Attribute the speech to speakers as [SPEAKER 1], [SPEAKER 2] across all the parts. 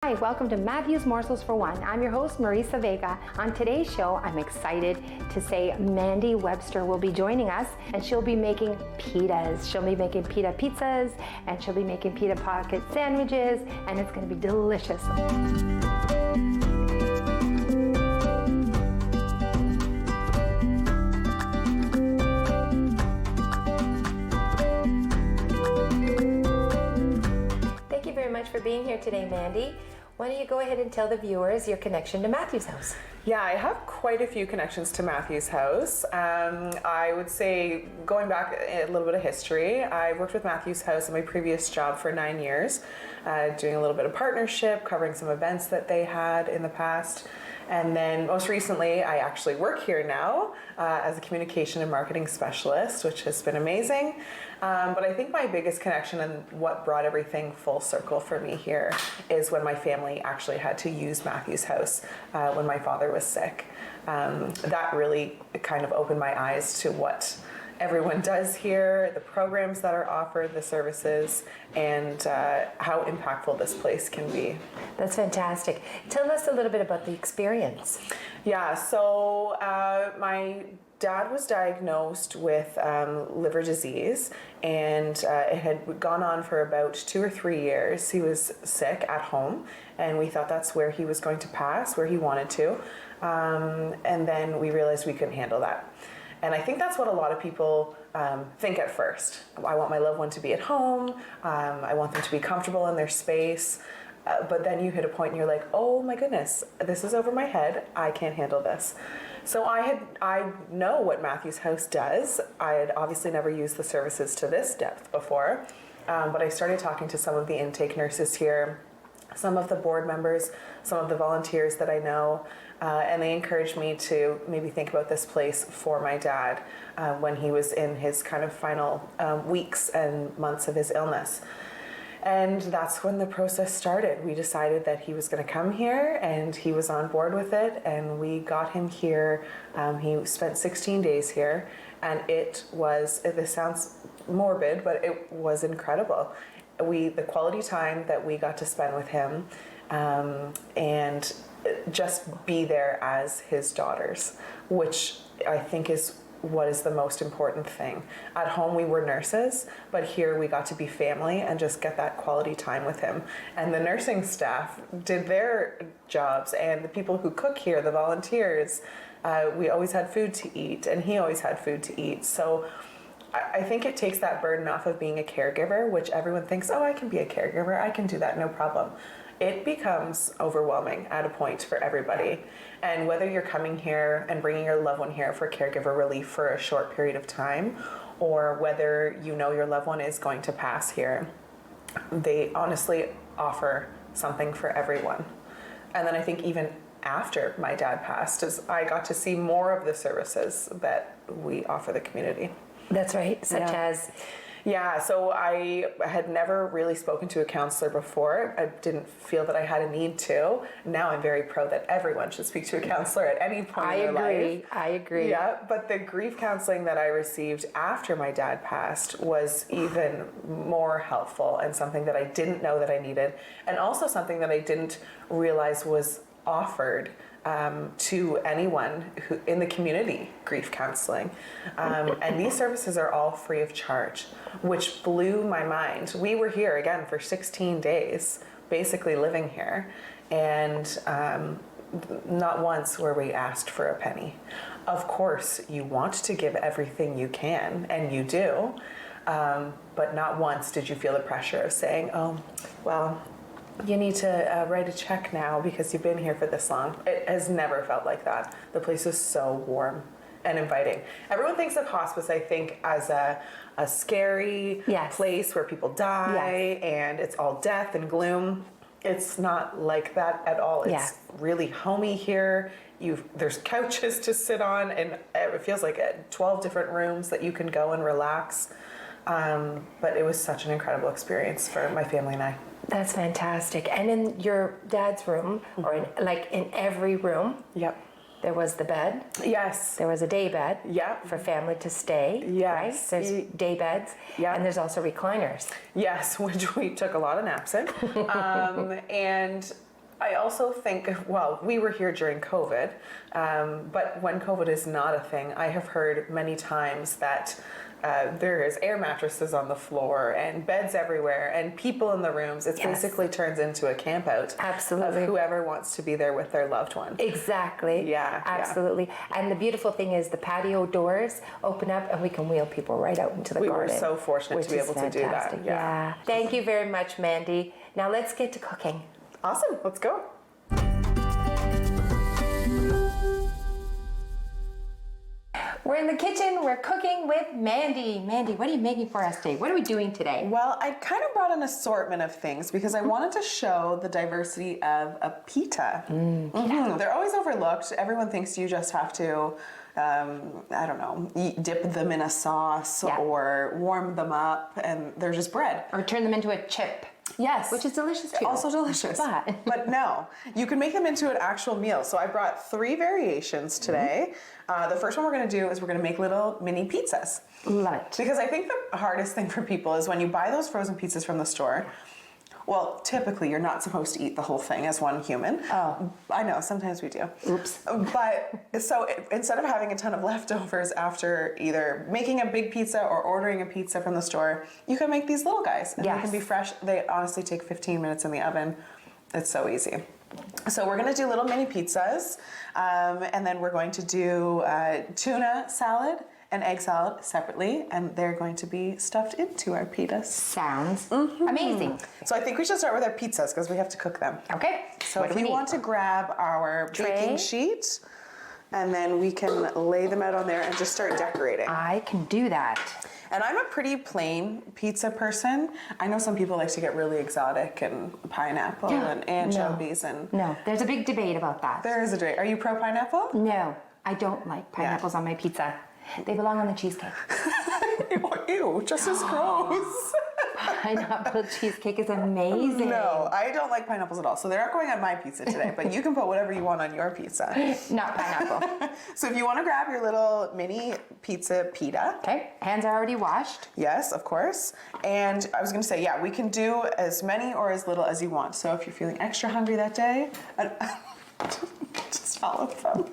[SPEAKER 1] Hi, welcome to Matthew's Morsels for One. I'm your host, Marisa Vega. On today's show, I'm excited to say Mandy Webster will be joining us, and she'll be making pitas. She'll be making pita pizzas, and she'll be making pita pocket sandwiches, and it's going to be delicious. Thank you very much for being here today, Mandy. Why don't you go ahead and tell the viewers your connection to Matthew's house?
[SPEAKER 2] Yeah, I have quite a few connections to Matthew's house. I would say, going back a little bit of history, I worked with Matthew's house in my previous job for 9 years, doing a little bit of partnership, covering some events that they had in the past. And then most recently, I actually work here now as a communication and marketing specialist, which has been amazing. But I think my biggest connection and what brought everything full circle for me here is when my family actually had to use Matthew's house when my father was sick. That really kind of opened my eyes to what everyone does here, the programs that are offered, the services, and how impactful this place can be.
[SPEAKER 1] That's fantastic. Tell us a little bit about the experience.
[SPEAKER 2] Yeah, so my dad was diagnosed with liver disease, and it had gone on for about 2 or 3 years. He was sick at home, and we thought that's where he was going to pass, where he wanted to. And then we realized we couldn't handle that. And I think that's what a lot of people think at first. I want my loved one to be at home. I want them to be comfortable in their space. But then you hit a point and you're like, oh my goodness, this is over my head. I can't handle this. So I know what Matthew's house does. I had obviously never used the services to this depth before. But I started talking to some of the intake nurses here, some of the board members, some of the volunteers that I know, and they encouraged me to maybe think about this place for my dad when he was in his kind of final weeks and months of his illness. And that's when the process started. We decided that he was going to come here, and he was on board with it, and we got him here. He spent 16 days here, and it was, this sounds morbid, but it was incredible. The quality time that we got to spend with him, and just be there as his daughters, which I think is what is the most important thing. At home we were nurses, but here we got to be family and just get that quality time with him. And the nursing staff did their jobs, and the people who cook here, the volunteers, we always had food to eat, and he always had food to eat. So I think it takes that burden off of being a caregiver, which everyone thinks, oh, I can be a caregiver, I can do that, no problem. It becomes overwhelming at a point for everybody. And whether you're coming here and bringing your loved one here for caregiver relief for a short period of time, or whether you know your loved one is going to pass here, they honestly offer something for everyone. And then I think even after my dad passed, as I got to see more of the services that we offer the community.
[SPEAKER 1] That's right, such as?
[SPEAKER 2] Yeah, so I had never really spoken to a counselor before. I didn't feel that I had a need to. Now I'm very pro that everyone should speak to a counselor at any point in their life.
[SPEAKER 1] I agree.
[SPEAKER 2] Yeah, but the grief counseling that I received after my dad passed was even more helpful, and something that I didn't know that I needed, and also something that I didn't realize was offered to anyone who in the community, grief counseling. And these services are all free of charge, which blew my mind. We were here again for 16 days, basically living here, and not once were we asked for a penny. Of course, you want to give everything you can, and you do, but not once did you feel the pressure of saying, oh, well, you need to write a check now because you've been here for this long. It has never felt like that. The place is so warm and inviting. Everyone thinks of hospice, I think, as a scary place where people die and it's all death and gloom. It's not like that at all. It's really homey here. There's couches to sit on, and it feels like 12 different rooms that you can go and relax. But it was such an incredible experience for my family and I.
[SPEAKER 1] That's fantastic. And in your dad's room, or in every room, there was the bed.
[SPEAKER 2] Yes.
[SPEAKER 1] There was a day bed. For family to stay.
[SPEAKER 2] Yes.
[SPEAKER 1] Right? There's day beds. And there's also recliners.
[SPEAKER 2] Yes, which we took a lot of naps in. And I also think, well, we were here during COVID, but when COVID is not a thing, I have heard many times that there is air mattresses on the floor and beds everywhere and people in the rooms. It basically turns into a camp out.
[SPEAKER 1] Absolutely.
[SPEAKER 2] Of whoever wants to be there with their loved one.
[SPEAKER 1] Exactly.
[SPEAKER 2] Yeah.
[SPEAKER 1] Absolutely. Yeah. And the beautiful thing is the patio doors open up and we can wheel people right out into the garden.
[SPEAKER 2] We were so fortunate to be able to do that.
[SPEAKER 1] Yeah. Thank you very much, Mandy. Now let's get to cooking.
[SPEAKER 2] Awesome. Let's go.
[SPEAKER 1] We're in the kitchen, we're cooking with Mandy. Mandy, what are you making for us today? What are we doing today?
[SPEAKER 2] Well, I kind of brought an assortment of things because I wanted to show the diversity of a pita. They're always overlooked. Everyone thinks you just have to, I don't know, dip them in a sauce or warm them up and they're just bread.
[SPEAKER 1] Or turn them into a chip.
[SPEAKER 2] Yes.
[SPEAKER 1] Which is delicious too.
[SPEAKER 2] Also delicious. But no, you can make them into an actual meal. So I brought 3 variations today. The first one we're going to do is we're going to make little mini pizzas.
[SPEAKER 1] Love it.
[SPEAKER 2] Because I think the hardest thing for people is when you buy those frozen pizzas from the store, well, typically you're not supposed to eat the whole thing as one human.
[SPEAKER 1] Oh.
[SPEAKER 2] I know, sometimes we do.
[SPEAKER 1] Oops.
[SPEAKER 2] But so instead of having a ton of leftovers after either making a big pizza or ordering a pizza from the store, you can make these little guys. And they can be fresh. They honestly take 15 minutes in the oven. It's so easy. So we're going to do little mini pizzas. And then we're going to do tuna salad and egg salad separately, and they're going to be stuffed into our pitas.
[SPEAKER 1] Sounds amazing.
[SPEAKER 2] So I think we should start with our pizzas because we have to cook them.
[SPEAKER 1] Okay.
[SPEAKER 2] So if you want to grab our baking sheet, and then we can lay them out on there and just start decorating.
[SPEAKER 1] I can do that.
[SPEAKER 2] And I'm a pretty plain pizza person. I know some people like to get really exotic and pineapple and anchovies and...
[SPEAKER 1] No, there's a big debate about that.
[SPEAKER 2] There is a debate. Are you pro pineapple?
[SPEAKER 1] No, I don't like pineapples on my pizza. They belong on the cheesecake.
[SPEAKER 2] Ew, just as gross.
[SPEAKER 1] Pineapple cheesecake is amazing.
[SPEAKER 2] No, I don't like pineapples at all. So they're not going on my pizza today, but you can put whatever you want on your pizza.
[SPEAKER 1] Not pineapple.
[SPEAKER 2] So if you want to grab your little mini pizza pita.
[SPEAKER 1] Okay, hands are already washed.
[SPEAKER 2] Yes, of course. And I was going to say, yeah, we can do as many or as little as you want. So if you're feeling extra hungry that day, just follow them.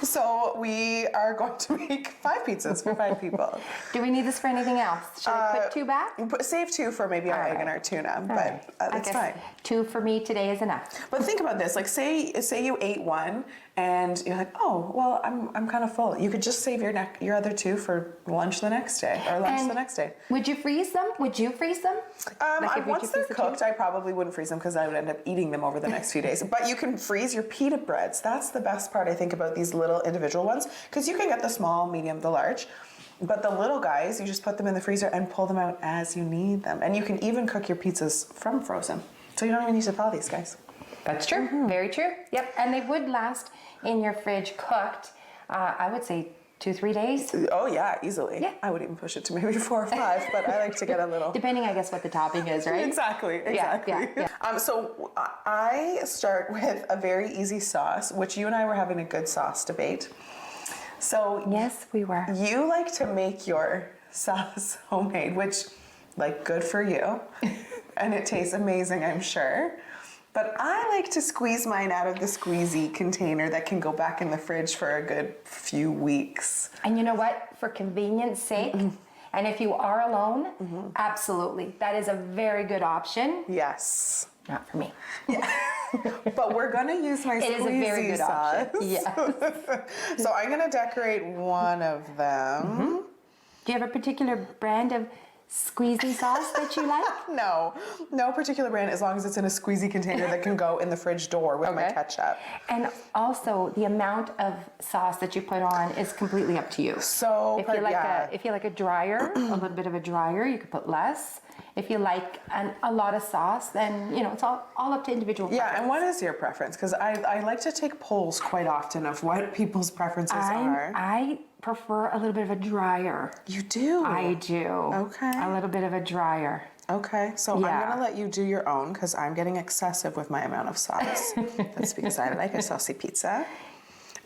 [SPEAKER 2] So we are going to make 5 pizzas for 5 people.
[SPEAKER 1] Do we need this for anything else? Should I put 2 back?
[SPEAKER 2] Save 2 for maybe our egg and our tuna, but that's fine.
[SPEAKER 1] 2 for me today is enough.
[SPEAKER 2] But think about this, like say you ate one and you're like, oh, well, I'm kind of full. You could just save your other 2 for lunch the next day or lunch the next day.
[SPEAKER 1] Would you freeze them? Would you freeze them?
[SPEAKER 2] Once they're cooked, I probably wouldn't freeze them because I would end up eating them over the next few days. But you can freeze your pita breads. That's the best part, I think, about these little individual ones because you can get the small, medium, the large. But the little guys, you just put them in the freezer and pull them out as you need them. And you can even cook your pizzas from frozen. So you don't even need to thaw these guys.
[SPEAKER 1] That's true. Very true. Yep. And they would last in your fridge cooked, I would say 2-3 days.
[SPEAKER 2] Oh yeah, easily. Yeah. I would even push it to maybe 4 or 5, but I like to get a little...
[SPEAKER 1] Depending, I guess, what the topping is, right?
[SPEAKER 2] Exactly.
[SPEAKER 1] Yeah.
[SPEAKER 2] So I start with a very easy sauce, which you and I were having a good sauce debate. So
[SPEAKER 1] yes, we were.
[SPEAKER 2] You like to make your sauce homemade, which, like, good for you. And it tastes amazing, I'm sure. But I like to squeeze mine out of the squeezy container that can go back in the fridge for a good few weeks.
[SPEAKER 1] And you know what? For convenience sake, and if you are alone, absolutely. That is a very good option.
[SPEAKER 2] Yes.
[SPEAKER 1] Not for me.
[SPEAKER 2] Yeah. But we're going to use my squeezy
[SPEAKER 1] sauce. It is a very good option.
[SPEAKER 2] Yes. So I'm going to decorate one of them.
[SPEAKER 1] Do you have a particular brand of squeezy sauce that you like?
[SPEAKER 2] No particular brand, as long as it's in a squeezy container that can go in the fridge door with my ketchup.
[SPEAKER 1] And also, the amount of sauce that you put on is completely up to you.
[SPEAKER 2] So
[SPEAKER 1] if you like a dryer, a little bit of a dryer, you could put less. If you like a lot of sauce, then it's all up to individual preference.
[SPEAKER 2] Yeah, and what is your preference? Because I like to take polls quite often of what people's preferences are.
[SPEAKER 1] I prefer a little bit of a dryer.
[SPEAKER 2] You do?
[SPEAKER 1] I do.
[SPEAKER 2] Okay.
[SPEAKER 1] A little bit of a dryer.
[SPEAKER 2] Okay, so I'm going to let you do your own because I'm getting excessive with my amount of sauce. That's because I like a saucy pizza.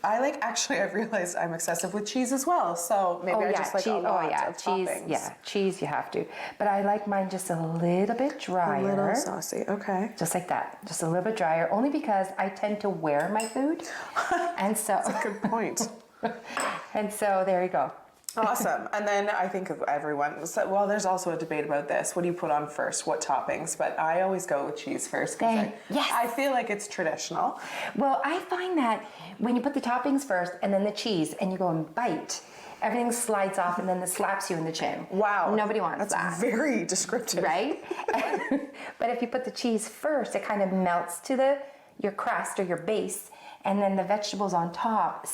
[SPEAKER 2] Actually, I've realized I'm excessive with cheese as well. So maybe I just like
[SPEAKER 1] cheese.
[SPEAKER 2] a lot of
[SPEAKER 1] cheese.
[SPEAKER 2] toppings.
[SPEAKER 1] Yeah, cheese you have to. But I like mine just a little bit drier.
[SPEAKER 2] A little saucy, okay.
[SPEAKER 1] Just like that, just a little bit drier, only because I tend to wear my food. And so.
[SPEAKER 2] That's a good point.
[SPEAKER 1] And so there you go.
[SPEAKER 2] Awesome. And then I think of everyone, well, there's also a debate about this. What do you put on first? What toppings? But I always go with cheese first because I feel like it's traditional.
[SPEAKER 1] Well, I find that when you put the toppings first and then the cheese and you go and bite, everything slides off and then it slaps you in the chin.
[SPEAKER 2] Wow.
[SPEAKER 1] Nobody wants that.
[SPEAKER 2] That's very descriptive.
[SPEAKER 1] Right? But if you put the cheese first, it kind of melts to your crust or your base, and then the vegetables on top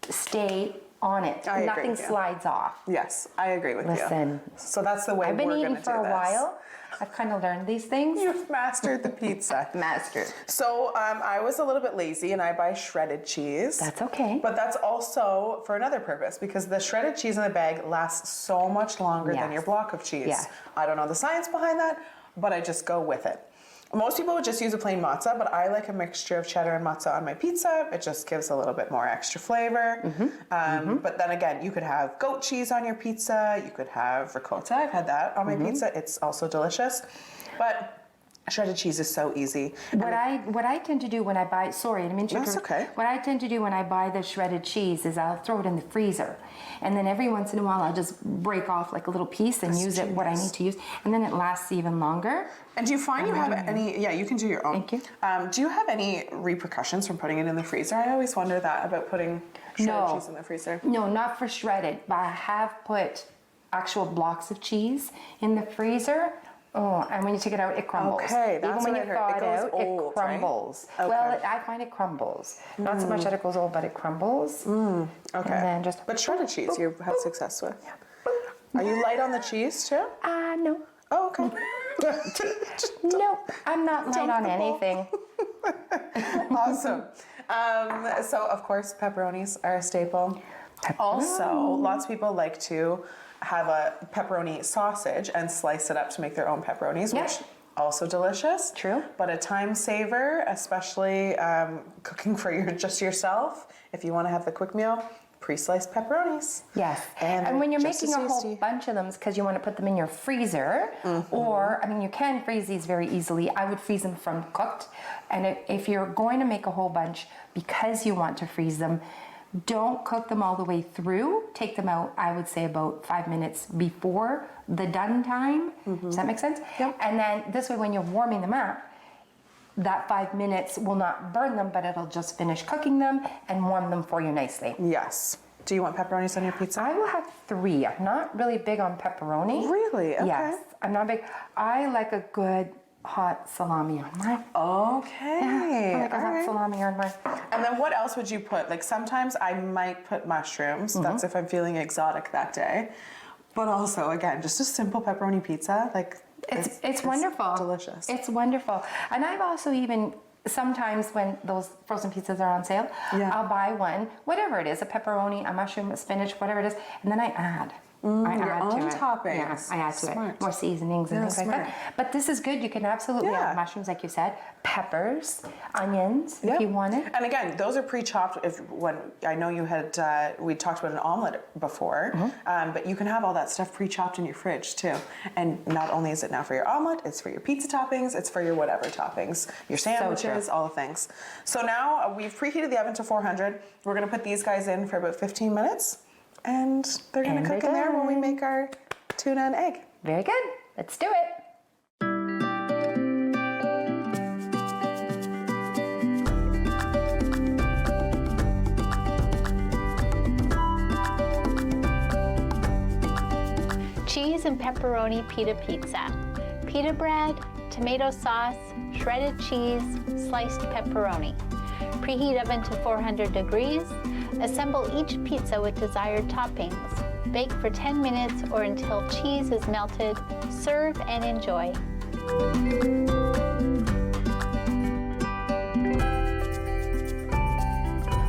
[SPEAKER 1] stay on it. Nothing slides off.
[SPEAKER 2] Yes, I agree with you.
[SPEAKER 1] Listen.
[SPEAKER 2] So that's the way
[SPEAKER 1] I've been
[SPEAKER 2] we're
[SPEAKER 1] eating
[SPEAKER 2] going to
[SPEAKER 1] for
[SPEAKER 2] do
[SPEAKER 1] a
[SPEAKER 2] this.
[SPEAKER 1] while. I've kind of learned these things.
[SPEAKER 2] You've mastered the pizza.
[SPEAKER 1] Mastered.
[SPEAKER 2] So I was a little bit lazy and I buy shredded cheese.
[SPEAKER 1] That's okay.
[SPEAKER 2] But that's also for another purpose because the shredded cheese in the bag lasts so much longer than your block of cheese.
[SPEAKER 1] Yeah.
[SPEAKER 2] I don't know the science behind that, but I just go with it. Most people would just use a plain mozza, but I like a mixture of cheddar and mozza on my pizza. It just gives a little bit more extra flavor. But then again, you could have goat cheese on your pizza. You could have ricotta. I've had that on my pizza. It's also delicious. But shredded cheese is so easy.
[SPEAKER 1] What I tend to do when I buy, sorry, I didn't mean to
[SPEAKER 2] That's okay.
[SPEAKER 1] What I tend to do when I buy the shredded cheese is I'll throw it in the freezer. And then every once in a while I'll just break off like a little piece and use it what I need to use. And then it lasts even longer.
[SPEAKER 2] And do you find you have any, you can do your own.
[SPEAKER 1] Thank you.
[SPEAKER 2] Do you have any repercussions from putting it in the freezer? I always wonder that about putting shredded cheese in the freezer.
[SPEAKER 1] No, not for shredded, but I have put actual blocks of cheese in the freezer. Oh, and when you take it out, it crumbles.
[SPEAKER 2] Okay, that's
[SPEAKER 1] even when
[SPEAKER 2] what I
[SPEAKER 1] you
[SPEAKER 2] heard.
[SPEAKER 1] thaw
[SPEAKER 2] It
[SPEAKER 1] it
[SPEAKER 2] goes
[SPEAKER 1] out,
[SPEAKER 2] old,
[SPEAKER 1] it crumbles.
[SPEAKER 2] right? Okay.
[SPEAKER 1] Well, I find it crumbles. Not so much that it goes old, but it crumbles.
[SPEAKER 2] Okay.
[SPEAKER 1] And then just
[SPEAKER 2] but shredded cheese you have success with. Are you light on the cheese too?
[SPEAKER 1] No.
[SPEAKER 2] Oh, okay.
[SPEAKER 1] No, I'm not light on anything.
[SPEAKER 2] Awesome. So of course pepperonis are a staple. Also, lots of people like to have a pepperoni sausage and slice it up to make their own pepperonis, which also delicious.
[SPEAKER 1] True.
[SPEAKER 2] But a time saver, especially cooking for just yourself. If you want to have the quick meal, pre-sliced pepperonis.
[SPEAKER 1] Yes. And when you're making a whole bunch of them, because you want to put them in your freezer, or, I mean, you can freeze these very easily. I would freeze them from cooked. And if you're going to make a whole bunch, because you want to freeze them, don't cook them all the way through. Take them out, I would say, about 5 minutes before the done time. Does that make sense?
[SPEAKER 2] Yep.
[SPEAKER 1] And then this way, when you're warming them up, that 5 minutes will not burn them, but it'll just finish cooking them and warm them for you nicely.
[SPEAKER 2] Yes. Do you want pepperonis on your pizza?
[SPEAKER 1] I will have 3. I'm not really big on pepperoni.
[SPEAKER 2] Really? Okay.
[SPEAKER 1] Yes, I'm not big. I like a good hot salami on mine.
[SPEAKER 2] Okay.
[SPEAKER 1] Yeah, I like a hot salami on mine.
[SPEAKER 2] And then what else would you put? Like sometimes I might put mushrooms. That's if I'm feeling exotic that day. But also, again, just a simple pepperoni pizza. Like
[SPEAKER 1] it's wonderful.
[SPEAKER 2] Delicious.
[SPEAKER 1] It's wonderful. And I've also even, sometimes when those frozen pizzas are on sale, I'll buy one, whatever it is, a pepperoni, a mushroom, a spinach, whatever it is, and then I add. I
[SPEAKER 2] your
[SPEAKER 1] add
[SPEAKER 2] own
[SPEAKER 1] to it.
[SPEAKER 2] toppings.
[SPEAKER 1] Yeah, I add to
[SPEAKER 2] Smart.
[SPEAKER 1] it. More seasonings and things like that. But this is good. You can absolutely have mushrooms, like you said, peppers, onions, if you want it.
[SPEAKER 2] And again, those are pre-chopped. I know you had, we talked about an omelet before, but you can have all that stuff pre-chopped in your fridge too. And not only is it now for your omelet, it's for your pizza toppings, it's for your whatever toppings, your sandwiches, all the things. So now we've preheated the oven to 400. We're gonna put these guys in for about 15 minutes. And they're going to cook in there when we make our tuna and egg.
[SPEAKER 1] Very good. Let's do it.
[SPEAKER 3] Cheese and pepperoni pita pizza. Pita bread, tomato sauce, shredded cheese, sliced pepperoni. Preheat oven to 400 degrees. Assemble each pizza with desired toppings. Bake for 10 minutes or until cheese is melted. Serve and enjoy.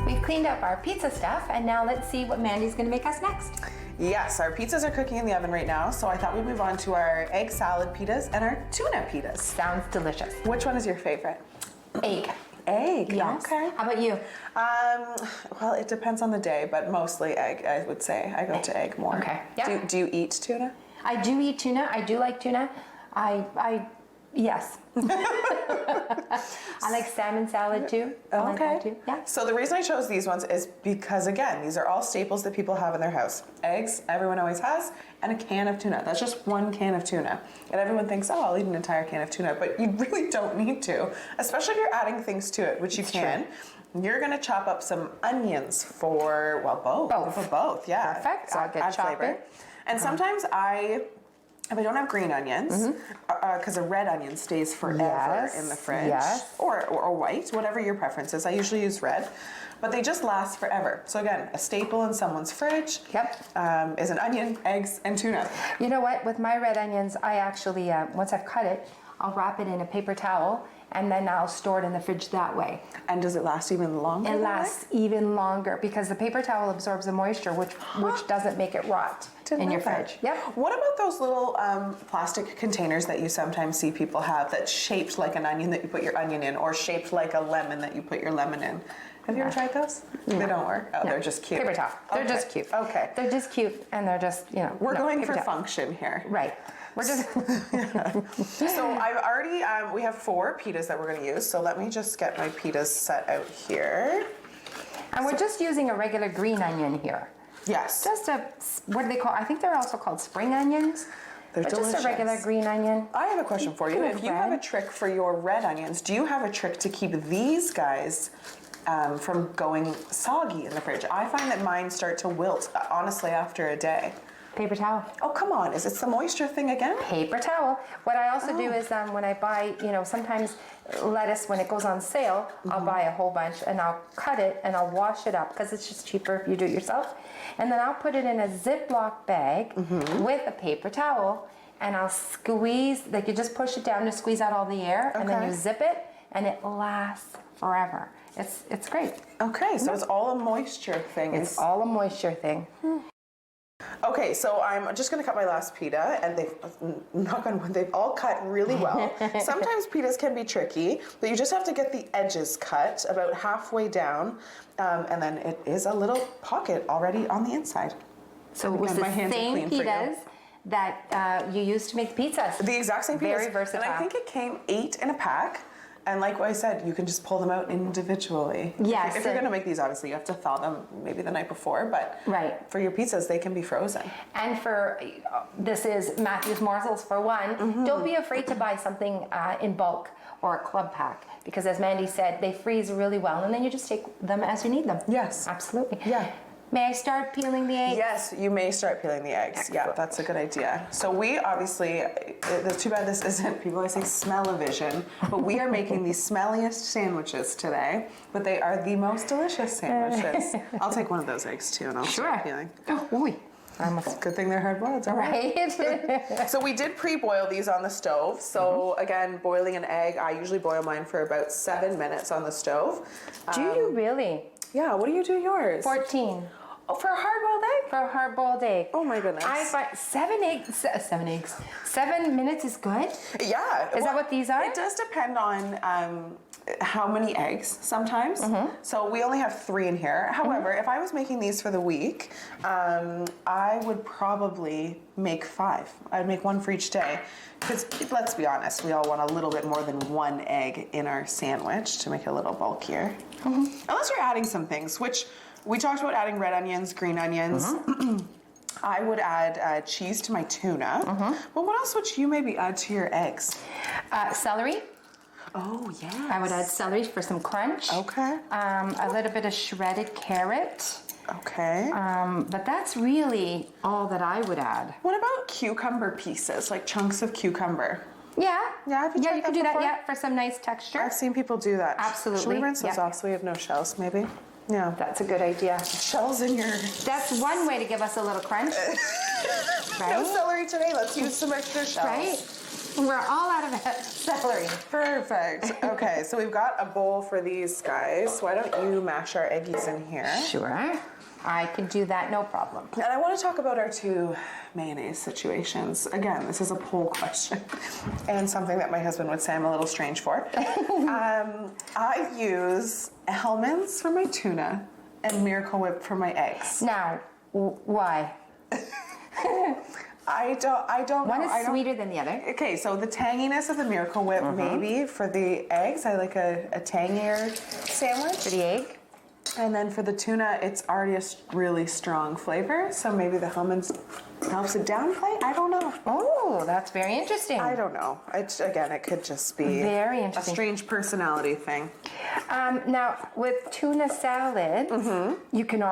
[SPEAKER 1] We've cleaned up our pizza stuff, and now let's see what Mandy's going to make us next.
[SPEAKER 2] Yes, our pizzas are cooking in the oven right now, so I thought we'd move on to our egg salad pitas and our tuna pitas.
[SPEAKER 1] Sounds delicious.
[SPEAKER 2] Which one is your favorite?
[SPEAKER 1] Egg.
[SPEAKER 2] egg.
[SPEAKER 1] Yes.
[SPEAKER 2] Okay.
[SPEAKER 1] How about you?
[SPEAKER 2] Well, it depends on the day, but mostly egg, I would say. I go to egg more.
[SPEAKER 1] Okay. Yeah.
[SPEAKER 2] Do you eat tuna?
[SPEAKER 1] I do eat tuna. I do like tuna. Yes. I like salmon salad too. I like that too. Yeah.
[SPEAKER 2] So the reason I chose these ones is because, again, these are all staples that people have in their house. Eggs, everyone always has, and a can of tuna. That's just one can of tuna. And everyone thinks, oh, I'll eat an entire can of tuna, but you really don't need to, especially if you're adding things to it, which you can. You're gonna chop up some onions for, well, both. For both, yeah.
[SPEAKER 1] Perfect. So I'll get chopping.
[SPEAKER 2] And sometimes if I don't have green onions, because a red onion stays forever in the fridge, or white, whatever your preference is. I usually use red, but they just last forever. So again, a staple in someone's fridge is an onion, eggs, and tuna.
[SPEAKER 1] You know what? With my red onions, I actually, once I've cut it, I'll wrap it in a paper towel, and then I'll store it in the fridge that way.
[SPEAKER 2] And does it last even longer?
[SPEAKER 1] It lasts even longer because the paper towel absorbs the moisture, which doesn't make it rot in your fridge. Yep.
[SPEAKER 2] What about those little plastic containers that you sometimes see people have that's shaped like an onion that you put your onion in, or shaped like a lemon that you put your lemon in? Have you ever tried those? No. They don't work. Oh, they're just cute.
[SPEAKER 1] Paper towel. They're just cute.
[SPEAKER 2] Okay.
[SPEAKER 1] They're just cute, and they're just,
[SPEAKER 2] We're going for function here.
[SPEAKER 1] Right. We're just.
[SPEAKER 2] So I've already, we have 4 pitas that we're going to use. So let me just get my pitas set out here.
[SPEAKER 1] And we're just using a regular green onion here.
[SPEAKER 2] Yes.
[SPEAKER 1] Just what do they call? I think they're also called spring onions.
[SPEAKER 2] They're delicious.
[SPEAKER 1] Just a regular green onion.
[SPEAKER 2] I have a question for you. If you have a trick for your red onions, do you have a trick to keep these guys from going soggy in the fridge? I find that mine start to wilt, honestly, after a day.
[SPEAKER 1] Paper towel.
[SPEAKER 2] Oh, come on. Is it the moisture thing again?
[SPEAKER 1] Paper towel. What I also do is when I buy, sometimes lettuce, when it goes on sale, I'll buy a whole bunch and I'll cut it and I'll wash it up because it's just cheaper if you do it yourself. And then I'll put it in a Ziploc bag with a paper towel and I'll squeeze, like you just push it down to squeeze out all the air and then you zip it and it lasts forever. It's great.
[SPEAKER 2] Okay, so it's all a moisture thing.
[SPEAKER 1] It's all a moisture thing.
[SPEAKER 2] Okay, so I'm just going to cut my last pita, and they've, knock on wood, they've all cut really well. Sometimes pitas can be tricky, but you just have to get the edges cut about halfway down, and then it is a little pocket already on the inside.
[SPEAKER 1] So it was the same pitas that you used to make the pizzas.
[SPEAKER 2] The exact same pitas.
[SPEAKER 1] Very versatile.
[SPEAKER 2] And I think it came 8 in a pack. And like what I said, you can just pull them out individually.
[SPEAKER 1] Yes.
[SPEAKER 2] If you're going to make these, obviously, you have to thaw them maybe the night before. But for your pizzas, they can be frozen. And
[SPEAKER 1] this is Matthew's Morsels for one. Don't be afraid to buy something in bulk or a club pack. Because as Mandy said, they freeze really well. And then you just take them as you need them.
[SPEAKER 2] Yes.
[SPEAKER 1] Absolutely.
[SPEAKER 2] Yeah.
[SPEAKER 1] May I start peeling the eggs?
[SPEAKER 2] Yes, you may start peeling the eggs. Excellent. Yeah, that's a good idea. So we obviously, it's too bad this isn't, people always say smell-o-vision, but we are making the smelliest sandwiches today, but they are the most delicious sandwiches. I'll take one of those eggs too, and I'll start peeling.
[SPEAKER 1] Oh,
[SPEAKER 2] good thing they're hard-boiled, all right? So we did pre-boil these on the stove. So again, boiling an egg, I usually boil mine for about 7 minutes on the stove.
[SPEAKER 1] Do you really?
[SPEAKER 2] Yeah, what do you do yours?
[SPEAKER 1] 14.
[SPEAKER 2] Oh, for a hard-boiled egg?
[SPEAKER 1] For a hard-boiled egg.
[SPEAKER 2] Oh my goodness.
[SPEAKER 1] I find 7 eggs. 7 minutes is good?
[SPEAKER 2] Yeah.
[SPEAKER 1] Is that what these are?
[SPEAKER 2] It does depend on how many eggs sometimes. So we only have 3 in here. However, if I was making these for the week, I would probably make 5. I'd make 1 for each day. Because let's be honest, we all want a little bit more than 1 egg in our sandwich to make it a little bulkier. Unless you're adding some things, which we talked about adding red onions, green onions. I would add cheese to my tuna. Well, what else would you maybe add to your eggs?
[SPEAKER 1] Celery.
[SPEAKER 2] Oh, yeah.
[SPEAKER 1] I would add celery for some crunch.
[SPEAKER 2] Okay.
[SPEAKER 1] A little bit of shredded carrot.
[SPEAKER 2] Okay.
[SPEAKER 1] But that's really all that I would add.
[SPEAKER 2] What about cucumber pieces, like chunks of cucumber?
[SPEAKER 1] Yeah.
[SPEAKER 2] Yeah,
[SPEAKER 1] you can do that, yeah, for some nice texture.
[SPEAKER 2] I've seen people do that.
[SPEAKER 1] Absolutely.
[SPEAKER 2] Should we rinse those off so we have no shells, maybe? Yeah.
[SPEAKER 1] That's a good idea.
[SPEAKER 2] Shells in your...
[SPEAKER 1] That's one way to give us a little crunch. Right?
[SPEAKER 2] No celery today. Let's use some extra shells.
[SPEAKER 1] Right? We're all out of celery.
[SPEAKER 2] Perfect. Okay, so we've got a bowl for these guys. Why don't you mash our eggies in here?
[SPEAKER 1] Sure. I can do that, no problem.
[SPEAKER 2] And I want to talk about our two mayonnaise situations. Again, this is a poll question and something that my husband would say I'm a little strange for. I use Hellmann's for my tuna and Miracle Whip for my eggs.
[SPEAKER 1] Now, why?
[SPEAKER 2] I don't know.
[SPEAKER 1] One is sweeter than the other.
[SPEAKER 2] Okay, so the tanginess of the Miracle Whip, maybe. For the eggs, I like a tangier sandwich.
[SPEAKER 1] For the egg?
[SPEAKER 2] And then for the tuna, it's already a really strong flavor, so maybe the Hellmann's helps it downplay? I don't know.
[SPEAKER 1] Oh, that's very interesting.
[SPEAKER 2] I don't know. Again, it could just be
[SPEAKER 1] very
[SPEAKER 2] a
[SPEAKER 1] interesting.
[SPEAKER 2] strange personality thing.
[SPEAKER 1] Now, with tuna salad, you can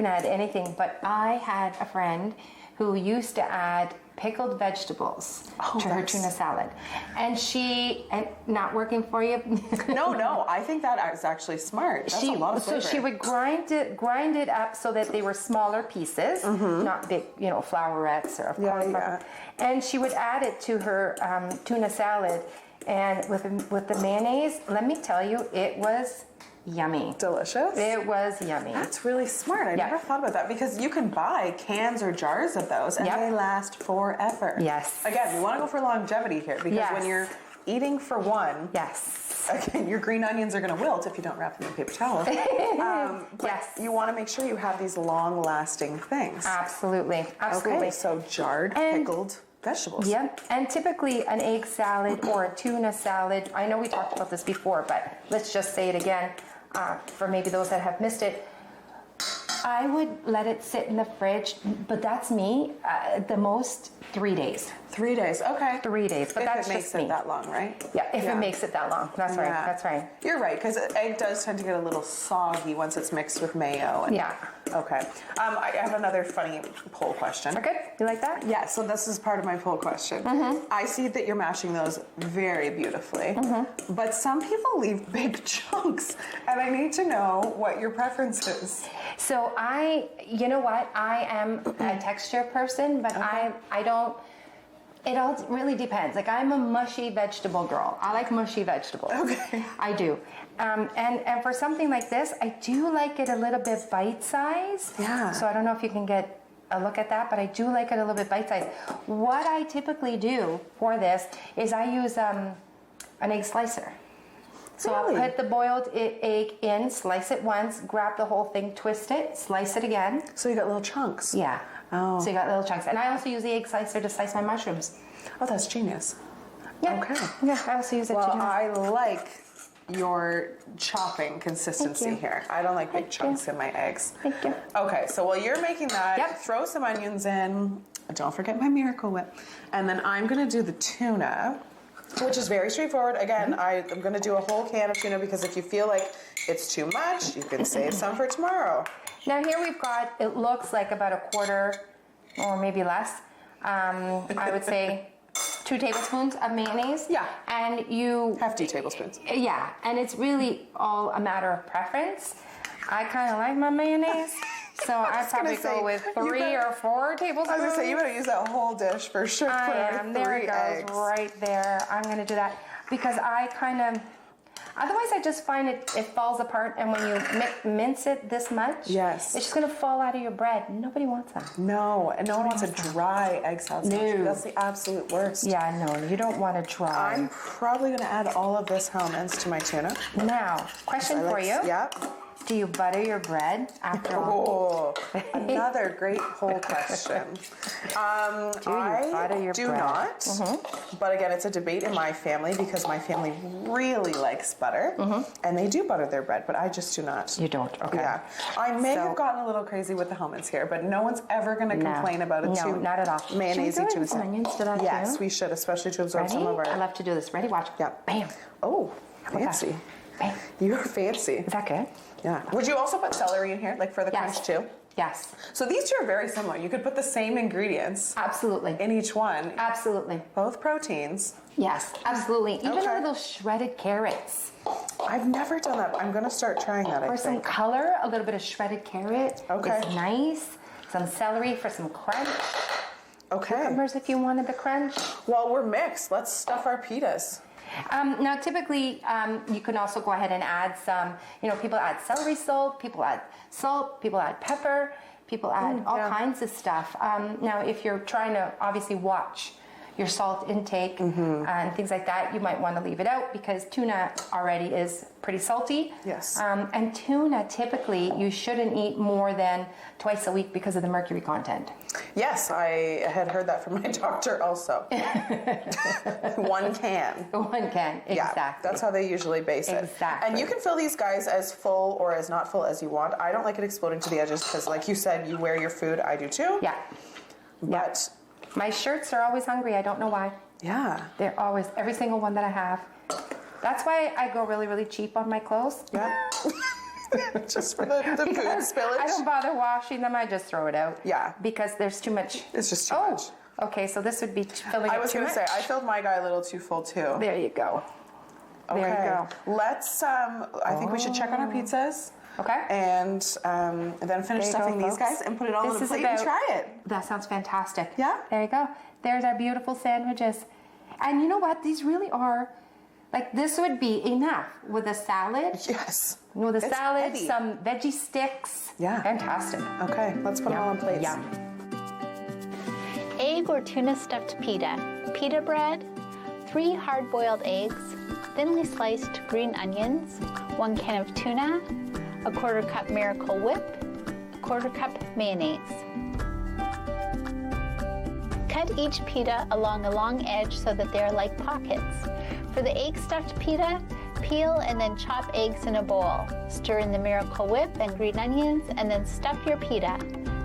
[SPEAKER 1] add anything, but I had a friend who used to add pickled vegetables to her tuna salad. And not working for you?
[SPEAKER 2] No, I think that is actually smart. That's a lot of flavor.
[SPEAKER 1] So she would grind it up so that they were smaller pieces, not big, flowerettes or cauliflower. And she would add it to her tuna salad. And with the mayonnaise, let me tell you, it was yummy.
[SPEAKER 2] Delicious?
[SPEAKER 1] It was yummy.
[SPEAKER 2] That's really smart. I never thought about that because you can buy cans or jars of those and they last forever.
[SPEAKER 1] Yes.
[SPEAKER 2] Again, we want to go for longevity here because when you're eating for one, again, your green onions are going to wilt if you don't wrap them in paper towel. You want to make sure you have these long-lasting things.
[SPEAKER 1] Absolutely.
[SPEAKER 2] Okay, so jarred, pickled vegetables.
[SPEAKER 1] Yep, and typically an egg salad or a tuna salad, I know we talked about this before, but let's just say it again for maybe those that have missed it. I would let it sit in the fridge, but that's me, the most 3 days.
[SPEAKER 2] 3 days, okay.
[SPEAKER 1] 3 days, but that's
[SPEAKER 2] just me. If it makes it that long, right?
[SPEAKER 1] Yeah, if it makes it that long. That's right, that's right.
[SPEAKER 2] You're right, because egg does tend to get a little soggy once it's mixed with mayo. And, okay. I have another funny poll question.
[SPEAKER 1] Okay, you like that?
[SPEAKER 2] Yeah, so this is part of my poll question. I see that you're mashing those very beautifully, but some people leave big chunks, and I need to know what your preference is.
[SPEAKER 1] So you know what? I am a texture person, but I don't. It all really depends. Like, I'm a mushy vegetable girl. I like mushy vegetables. Okay. I do. And for something like this, I do like it a little bit bite-sized.
[SPEAKER 2] Yeah.
[SPEAKER 1] So I don't know if you can get a look at that, but I do like it a little bit bite-sized. What I typically do for this is I use an egg slicer. So I'll put the boiled egg in, slice it once, grab the whole thing, twist it, slice it again.
[SPEAKER 2] So you got little chunks.
[SPEAKER 1] Yeah. Oh. So you got little chunks. And I also use the egg slicer to slice my mushrooms.
[SPEAKER 2] Oh, that's genius.
[SPEAKER 1] Yeah.
[SPEAKER 2] Okay.
[SPEAKER 1] Yeah, I also use it to do that.
[SPEAKER 2] I like your chopping consistency here. I don't like big chunks in my eggs.
[SPEAKER 1] Thank you.
[SPEAKER 2] Okay, so while you're making that, throw some onions in. Don't forget my Miracle Whip. And then I'm going to do the tuna, which is very straightforward. Again, I'm going to do a whole can of tuna because if you feel like it's too much, you can save some for tomorrow.
[SPEAKER 1] Now here we've got, it looks like about a quarter or maybe less, I would say 2 tablespoons of mayonnaise.
[SPEAKER 2] Yeah.
[SPEAKER 1] And you...
[SPEAKER 2] Hefty tablespoons.
[SPEAKER 1] Yeah, and it's really all a matter of preference. I kind of like my mayonnaise, so I'd probably go with 3 or 4 tablespoons.
[SPEAKER 2] I was going to say, you better use that whole dish for sure.
[SPEAKER 1] There it goes, right there. I'm going to do that because I kind of... Otherwise, I just find it falls apart, and when you mince it this much, it's just going to fall out of your bread. Nobody wants that.
[SPEAKER 2] No, and no one wants a dry egg salad.
[SPEAKER 1] No.
[SPEAKER 2] That's the absolute worst.
[SPEAKER 1] Yeah, no, you don't want to dry.
[SPEAKER 2] I'm probably going to add all of this Hellmann's to my tuna.
[SPEAKER 1] Now, question for you.
[SPEAKER 2] Yep.
[SPEAKER 1] Do you butter your bread after all?
[SPEAKER 2] Another great poll question. I do not. But again, it's a debate in my family because my family really likes butter. And they do butter their bread, but I just do not.
[SPEAKER 1] You don't? Okay.
[SPEAKER 2] Yeah. I may have gotten a little crazy with the Hellmann's here, but no one's ever going to complain about it.
[SPEAKER 1] No, not at all.
[SPEAKER 2] Mayonnaise
[SPEAKER 1] Should we throw
[SPEAKER 2] tuna
[SPEAKER 1] in some onions to that too?
[SPEAKER 2] Yes, we should, especially to absorb some of our...
[SPEAKER 1] I love to do this. Ready? Watch.
[SPEAKER 2] Yeah.
[SPEAKER 1] Bam.
[SPEAKER 2] Oh, fancy.
[SPEAKER 1] Bam.
[SPEAKER 2] You're fancy.
[SPEAKER 1] Is that good?
[SPEAKER 2] Yeah. Would you also put celery in here, like for the crunch too?
[SPEAKER 1] Yes.
[SPEAKER 2] So these two are very similar. You could put the same ingredients.
[SPEAKER 1] Absolutely.
[SPEAKER 2] In each one.
[SPEAKER 1] Absolutely.
[SPEAKER 2] Both proteins.
[SPEAKER 1] Yes, absolutely. Even little shredded carrots.
[SPEAKER 2] I've never done that. I'm going to start trying that,
[SPEAKER 1] For some color, a little bit of shredded carrot.
[SPEAKER 2] Okay.
[SPEAKER 1] It's nice. Some celery for some crunch.
[SPEAKER 2] Okay.
[SPEAKER 1] Cucumbers if you wanted the crunch.
[SPEAKER 2] Well, we're mixed. Let's stuff our pitas.
[SPEAKER 1] Now, typically, you can also go ahead and add some, people add celery salt, people add pepper, people add all kinds of stuff. Now, if you're trying to obviously watch your salt intake and things like that, you might want to leave it out because tuna already is pretty salty.
[SPEAKER 2] Yes.
[SPEAKER 1] And tuna, typically, you shouldn't eat more than twice a week because of the mercury content.
[SPEAKER 2] Yes, I had heard that from my doctor also. One can.
[SPEAKER 1] One can, exactly.
[SPEAKER 2] Yeah, that's how they usually base it.
[SPEAKER 1] Exactly.
[SPEAKER 2] And you can fill these guys as full or as not full as you want. I don't like it exploding to the edges because, like you said, you wear your food. I do too.
[SPEAKER 1] Yeah.
[SPEAKER 2] But
[SPEAKER 1] my shirts are always hungry. I don't know why.
[SPEAKER 2] yeah.
[SPEAKER 1] They're always, every single one that I have. That's why I go really, really cheap on my clothes.
[SPEAKER 2] Yeah. Just for the food spillage.
[SPEAKER 1] I don't bother washing them. I just throw it out.
[SPEAKER 2] Yeah.
[SPEAKER 1] Because there's too much.
[SPEAKER 2] It's just too much.
[SPEAKER 1] Okay, so this would be filling
[SPEAKER 2] I
[SPEAKER 1] up
[SPEAKER 2] was
[SPEAKER 1] too
[SPEAKER 2] going to
[SPEAKER 1] much.
[SPEAKER 2] say, I filled my guy a little too full too.
[SPEAKER 1] There you go.
[SPEAKER 2] Okay.
[SPEAKER 1] There you go.
[SPEAKER 2] Let's, I think we should check on our pizzas.
[SPEAKER 1] Okay.
[SPEAKER 2] And then finish
[SPEAKER 1] There you
[SPEAKER 2] stuffing
[SPEAKER 1] go,
[SPEAKER 2] these
[SPEAKER 1] folks.
[SPEAKER 2] guys and put it all
[SPEAKER 1] This
[SPEAKER 2] on a
[SPEAKER 1] is
[SPEAKER 2] plate and
[SPEAKER 1] about-
[SPEAKER 2] try it.
[SPEAKER 1] That sounds fantastic.
[SPEAKER 2] Yeah?
[SPEAKER 1] There you go. There's our beautiful sandwiches. And you know what? These really are, like, this would be enough with a salad.
[SPEAKER 2] Yes.
[SPEAKER 1] With a
[SPEAKER 2] It's
[SPEAKER 1] salad,
[SPEAKER 2] heavy.
[SPEAKER 1] some veggie sticks.
[SPEAKER 2] Yeah.
[SPEAKER 1] Fantastic.
[SPEAKER 2] Okay, let's put it all on plates.
[SPEAKER 1] Yeah.
[SPEAKER 3] Egg or tuna stuffed pita, pita bread, 3 hard-boiled eggs, thinly sliced green onions, 1 can of tuna, a 1/4 cup Miracle Whip, a 1/4 cup mayonnaise. Cut each pita along a long edge so that they are like pockets. For the egg stuffed pita, peel and then chop eggs in a bowl. Stir in the Miracle Whip and green onions and then stuff your pita.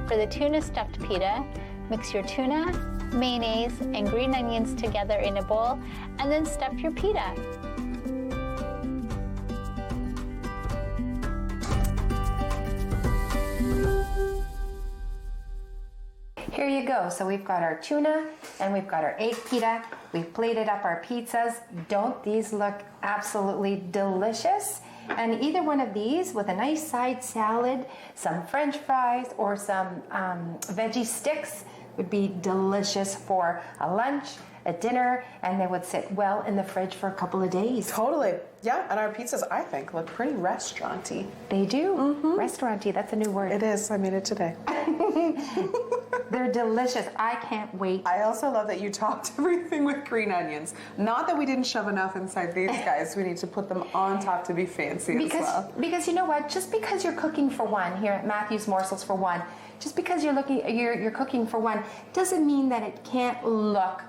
[SPEAKER 3] For the tuna stuffed pita, mix your tuna, mayonnaise, and green onions together in a bowl and then stuff your pita.
[SPEAKER 1] Here you go. So we've got our tuna and we've got our egg pita. We've plated up our pizzas. Don't these look absolutely delicious? And either one of these with a nice side salad, some French fries, or some veggie sticks would be delicious for a lunch, a dinner, and they would sit well in the fridge for a couple of days.
[SPEAKER 2] Totally. Yeah, and our pizzas, I think, look pretty restaurant-y.
[SPEAKER 1] They do. Restaurant-y, that's a new word.
[SPEAKER 2] It is. I made it today.
[SPEAKER 1] They're delicious. I can't wait.
[SPEAKER 2] I also love that you topped everything with green onions. Not that we didn't shove enough inside these guys. We need to put them on top to be fancy as well.
[SPEAKER 1] Because you know what? Just because you're cooking for one here at Matthew's Morsels for One, just because you're cooking for one doesn't mean that it can't look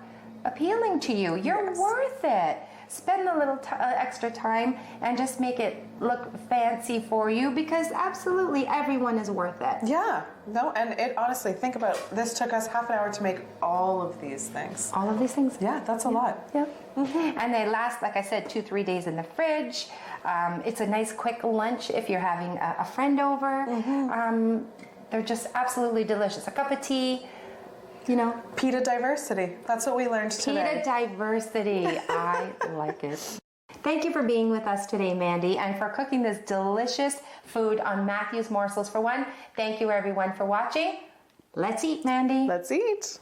[SPEAKER 1] appealing to you. You're worth it. Spend a little extra time and just make it look fancy for you because absolutely everyone is worth it.
[SPEAKER 2] Yeah. No, and it honestly, think about it. This took us half an hour to make all of these things.
[SPEAKER 1] All of these things.
[SPEAKER 2] Yeah, that's a lot.
[SPEAKER 1] Yeah. And they last, like I said, 2-3 days in the fridge. It's a nice quick lunch if you're having a friend over. They're just absolutely delicious. A cup of tea, you know.
[SPEAKER 2] Pita diversity. That's what we learned today.
[SPEAKER 1] Pita diversity. I like it. Thank you for being with us today, Mandy, and for cooking this delicious food on Matthew's Morsels for One. Thank you, everyone, for watching. Let's eat, Mandy.
[SPEAKER 2] Let's eat.